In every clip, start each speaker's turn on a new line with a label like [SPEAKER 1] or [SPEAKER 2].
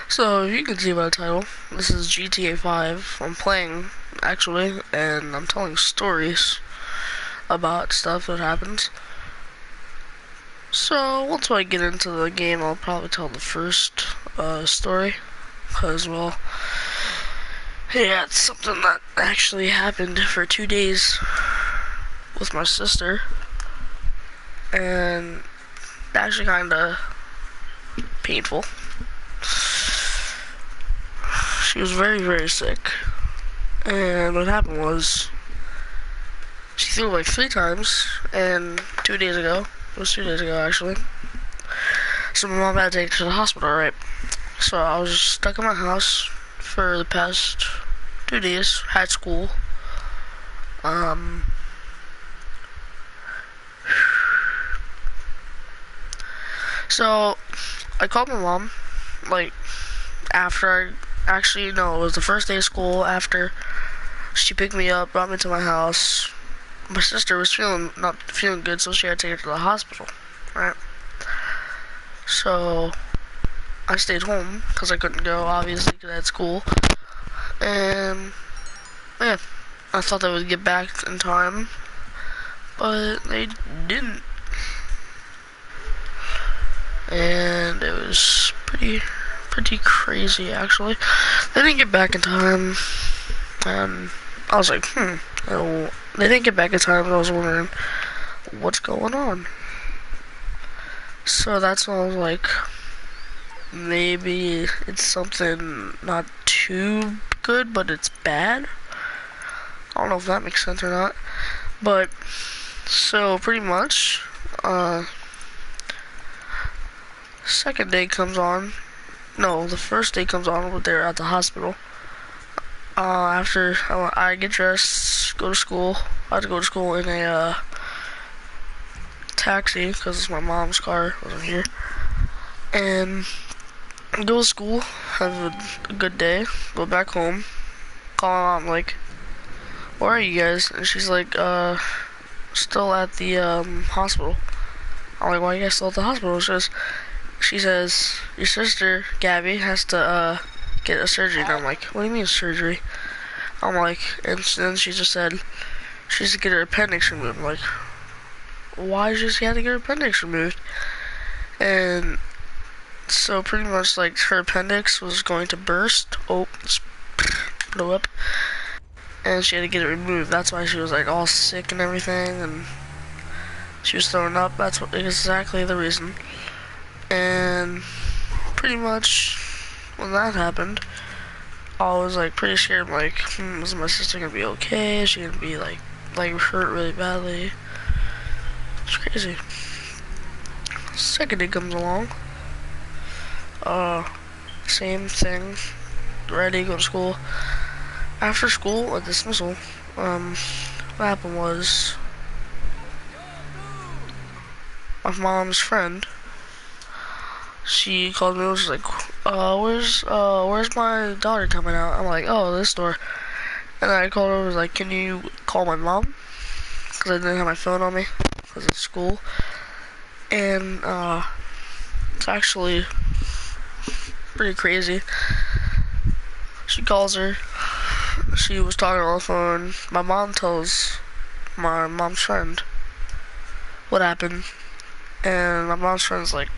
[SPEAKER 1] So, you can see by the title, this is GTA 5. I'm playing, actually, and I'm telling stories about stuff that happens. So, once I get into the game, I'll probably tell the first story. Because, well, yeah, it's something that actually happened for 2 days with my sister. And actually kind of painful. She was very, very sick. And what happened was, she threw like 3 times, and 2 days ago, it was 2 days ago actually, so my mom had to take her to the hospital, right? So I was stuck in my house for the past 2 days, had school. So I called my mom, like, after actually, no, it was the first day of school after she picked me up, brought me to my house. My sister was not feeling good, so she had to take her to the hospital, right? So I stayed home because I couldn't go, obviously, because I had school. And yeah, I thought they would get back in time, but they didn't. And it was pretty crazy, actually. They didn't get back in time, and I was like, oh, they didn't get back in time, and I was wondering what's going on. So that's when I was like, maybe it's something not too good, but it's bad. I don't know if that makes sense or not. But, so pretty much, second day comes on. No, the first day comes on when they're at the hospital. After I get dressed, go to school. I had to go to school in a taxi because it's my mom's car. Wasn't here. And go to school, have a good day, go back home, call my mom, like, where are you guys? And she's like, still at the hospital. I'm like, why are you guys still at the hospital? She says, your sister, Gabby, has to get a surgery. And I'm like, what do you mean surgery? I'm like, and then she just said, she has to get her appendix removed. I'm like, why does she have to get her appendix removed? And so pretty much like her appendix was going to burst. Oh, just blew up. And she had to get it removed. That's why she was like all sick and everything, and she was throwing up. That's exactly the reason. And pretty much when that happened, I was like pretty scared. I'm like, is my sister gonna be okay? Is she gonna be like hurt really badly? It's crazy. Second day comes along. Same thing. Ready to go to school. After school, a dismissal. What happened was my mom's friend. She called me and was like, where's my daughter coming out? I'm like, oh, this door. And I called her and was like, can you call my mom? Because I didn't have my phone on me because of school. And it's actually pretty crazy. She calls her. She was talking on the phone. My mom tells my mom's friend what happened. And my mom's friend's like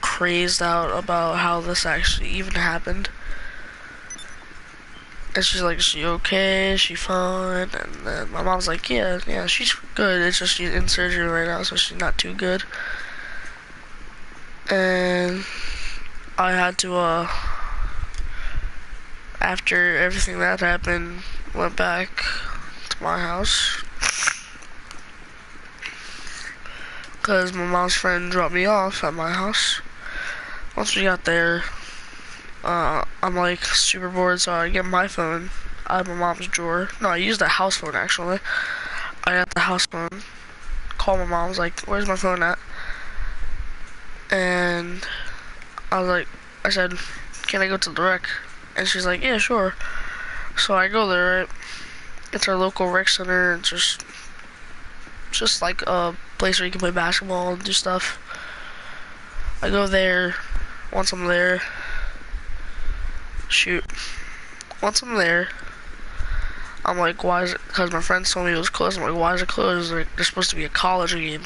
[SPEAKER 1] crazed out about how this actually even happened. And she's like, is she okay? Is she fine? And then my mom's like, yeah, she's good. It's just she's in surgery right now, so she's not too good. And I had to, after everything that happened, went back to my house. Because my mom's friend dropped me off at my house. Once we got there, I'm like super bored, so I get my phone out of my mom's drawer. No, I used the house phone actually. I got the house phone. Called my mom, I was like, where's my phone at? And I said, can I go to the rec? And she's like, yeah, sure. So I go there, right? It's our local rec center. It's just like a place where you can play basketball and do stuff. I go there. Once I'm there, shoot. Once I'm there, I'm like, why is it? Because my friends told me it was closed. I'm like, why is it closed? Like, there's supposed to be a college game.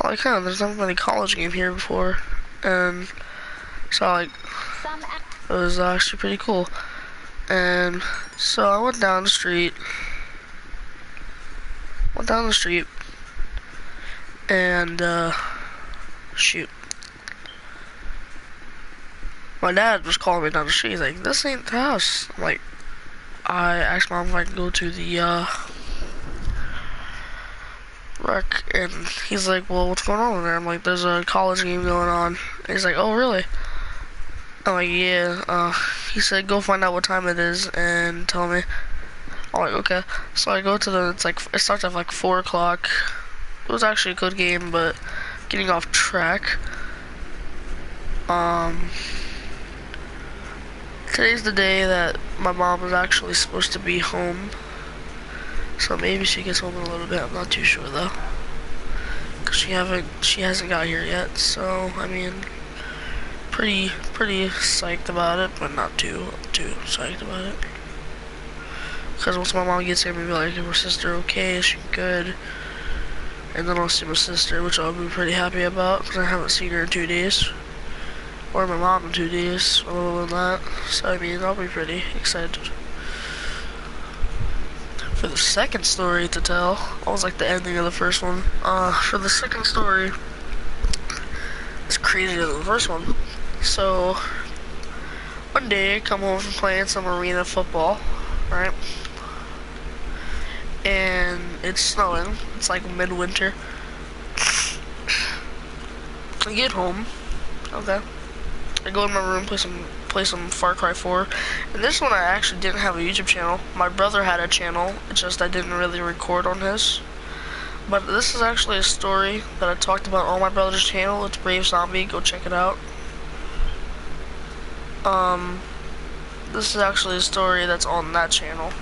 [SPEAKER 1] I'm like, huh, there's never been a college game here before. And so, like, it was actually pretty cool. And so I went down the street. And, shoot. My dad was calling me down the street. He's like, this ain't the house. I'm like, I asked Mom if I could go to the, rec, and he's like, well, what's going on in there? I'm like, there's a college game going on. And he's like, oh, really? I'm like, yeah. He said, go find out what time it is and tell me. I'm like, okay. So I go to it starts at like 4 o'clock. It was actually a good game, but getting off track. Today's the day that my mom was actually supposed to be home. So maybe she gets home in a little bit. I'm not too sure though, cause she hasn't got here yet. So I mean, pretty psyched about it, but not too psyched about it. Cause once my mom gets here, maybe like, is my sister okay? Is she good? And then I'll see my sister, which I'll be pretty happy about, cause I haven't seen her in 2 days, or my mom in 2 days, other than that. So I mean, I'll be pretty excited. For the second story to tell, that was like the ending of the first one. For the second story, it's crazier than the first one. So, one day I come home from playing some arena football, right? And it's snowing. It's like midwinter. I get home. Okay. I go in my room, play some Far Cry 4. And this one I actually didn't have a YouTube channel. My brother had a channel, it's just I didn't really record on his. But this is actually a story that I talked about on my brother's channel. It's Brave Zombie, go check it out. This is actually a story that's on that channel.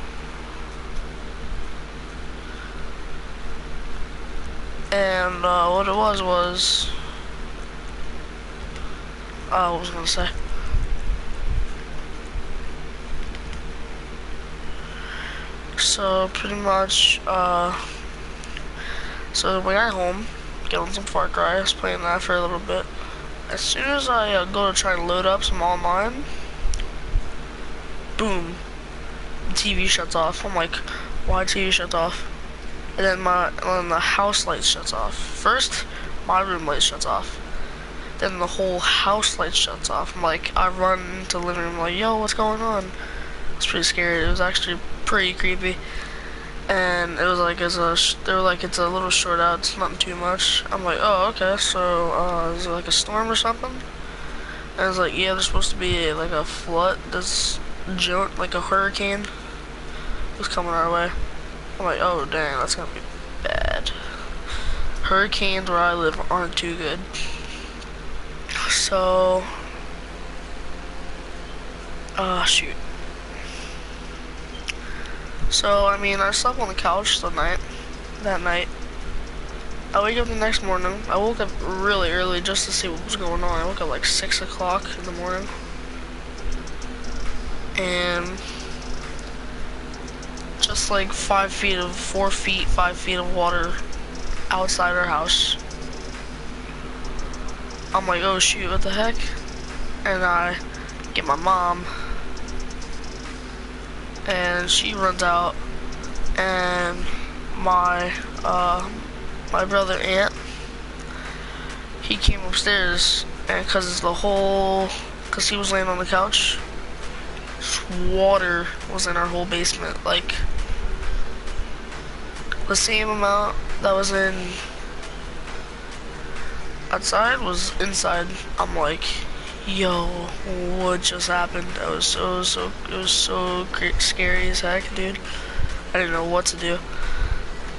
[SPEAKER 1] And what it was, what was I gonna say? So pretty much, so we got home, get on some Far Cry. I was playing that for a little bit. As soon as I go to try to load up some online, boom, the TV shuts off. I'm like, why TV shuts off? And then the house light shuts off. First, my room light shuts off. Then the whole house light shuts off. I'm like, I run into the living room like, yo, what's going on? It's pretty scary. It was actually pretty creepy. And it was like, they were like, it's a little short out, it's nothing too much. I'm like, oh, okay, so, is it like a storm or something? And I was like, yeah, there's supposed to be like a flood, like a hurricane was coming our way. I'm like, oh, dang, that's gonna be bad. Hurricanes where I live aren't too good. So, shoot. So, I mean, I slept on the couch that night. I wake up the next morning. I woke up really early just to see what was going on. I woke up like 6 o'clock in the morning. And just like 5 feet, 5 feet of water outside our house. I'm like, oh shoot, what the heck? And I get my mom, and she runs out, and my brother Aunt, he came upstairs, and cause he was laying on the couch, water was in our whole basement, like the same amount that was in outside was inside. I'm like, yo, what just happened? It was so scary as heck, dude. I didn't know what to do.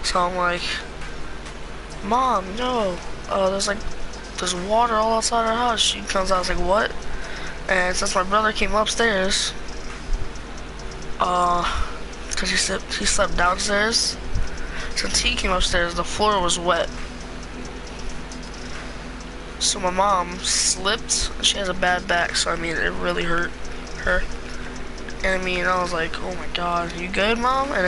[SPEAKER 1] So I'm like, Mom, no, there's water all outside our house. She comes out, I was like, what? And since my brother came upstairs, cause he slept downstairs. Since he came upstairs, the floor was wet. So my mom slipped. She has a bad back, so I mean, it really hurt her. And I was like, oh my god, you good, mom? And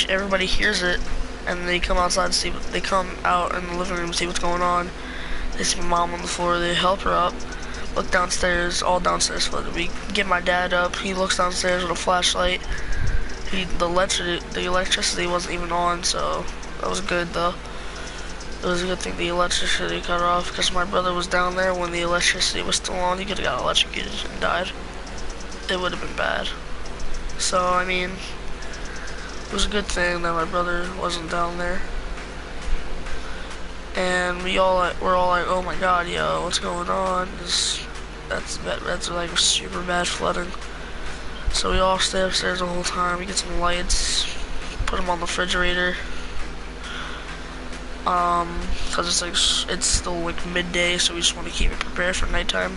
[SPEAKER 1] everybody hears it, and they come outside to see they come out in the living room to see what's going on. They see my mom on the floor, they help her up, look downstairs, all downstairs flooded. We get my dad up, he looks downstairs with a flashlight. The electricity wasn't even on, so that was good though. It was a good thing the electricity cut off, because my brother was down there when the electricity was still on. He could have got electrocuted and died. It would have been bad. So, it was a good thing that my brother wasn't down there. And we're all like, oh my god, yo, what's going on? That's like super bad flooding. So we all stay upstairs the whole time. We get some lights, put them on the refrigerator. Cause it's still like midday, so we just want to keep it prepared for nighttime.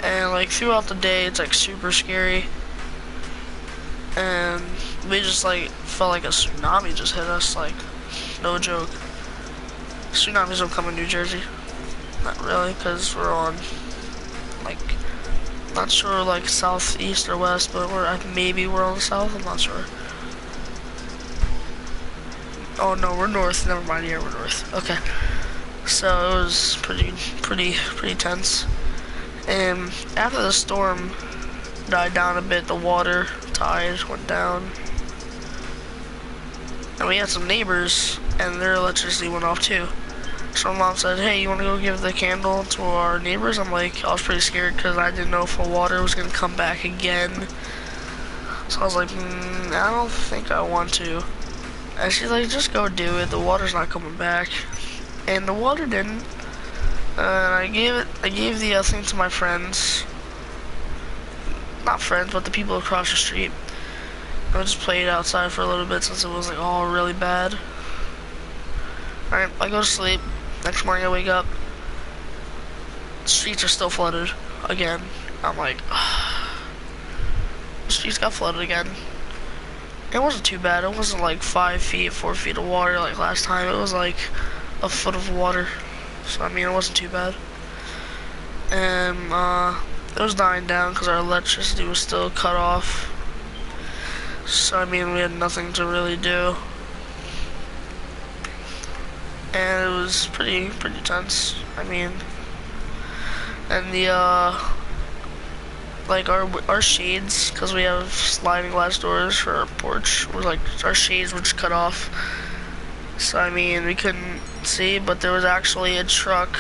[SPEAKER 1] And like throughout the day, it's like super scary. And we just like felt like a tsunami just hit us, like no joke. Tsunamis don't come in New Jersey. Not really, cause we're on like not sure like southeast or west, but maybe we're on the south. I'm not sure. Oh no, we're north. Never mind. Yeah, we're north. Okay. So it was pretty tense. And after the storm died down a bit, the water tide went down, and we had some neighbors, and their electricity went off too. So my mom said, "Hey, you want to go give the candle to our neighbors?" I'm like, I was pretty scared because I didn't know if the water was gonna come back again. So I was like, I don't think I want to. And she's like, just go do it. The water's not coming back. And the water didn't. I gave the thing to my friends. Not friends, but the people across the street. I just played outside for a little bit since it was like all really bad. Alright, I go to sleep. Next morning I wake up. The streets are still flooded again. I'm like, the streets got flooded again. It wasn't too bad. It wasn't like 5 feet, 4 feet of water like last time. It was like a foot of water. So it wasn't too bad. And it was dying down because our electricity was still cut off. So we had nothing to really do. And it was pretty tense. And the like our shades, because we have sliding glass doors for our porch, were like our shades were just cut off. So we couldn't see, but there was actually a truck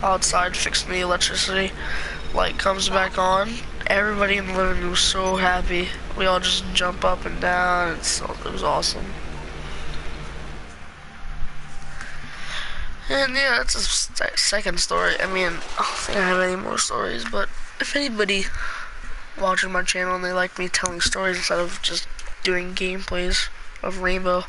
[SPEAKER 1] outside fixing the electricity. Light comes back on. Everybody in the living room was so happy. We all just jump up and down. It was awesome. And yeah, that's a second story. I don't think I have any more stories, but if anybody watching my channel and they like me telling stories instead of just doing gameplays of Rainbow,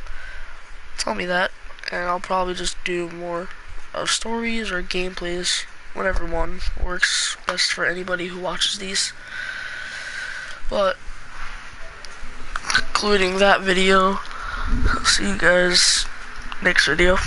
[SPEAKER 1] tell me that, and I'll probably just do more of stories or gameplays, whatever one works best for anybody who watches these. But concluding that video, I'll see you guys next video.